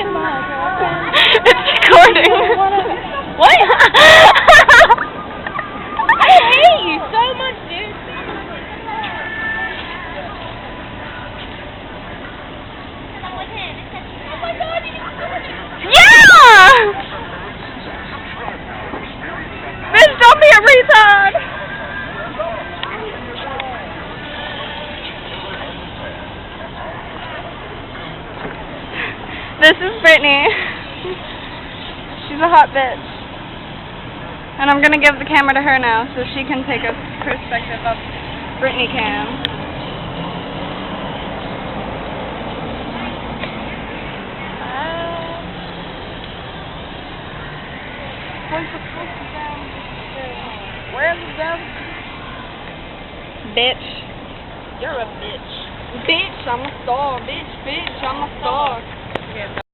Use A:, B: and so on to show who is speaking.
A: It's recording.
B: What? I hate you so much, dude.
A: Yeah! Bitch, don't be a retard! This is Brittany. She's a hot bitch. And I'm gonna give the camera to her now so she can take a perspective of Brittany Cam.
B: Where's the devil?
A: Bitch.
B: You're a bitch. Bitch, I'm a star. Bitch, I'm a star.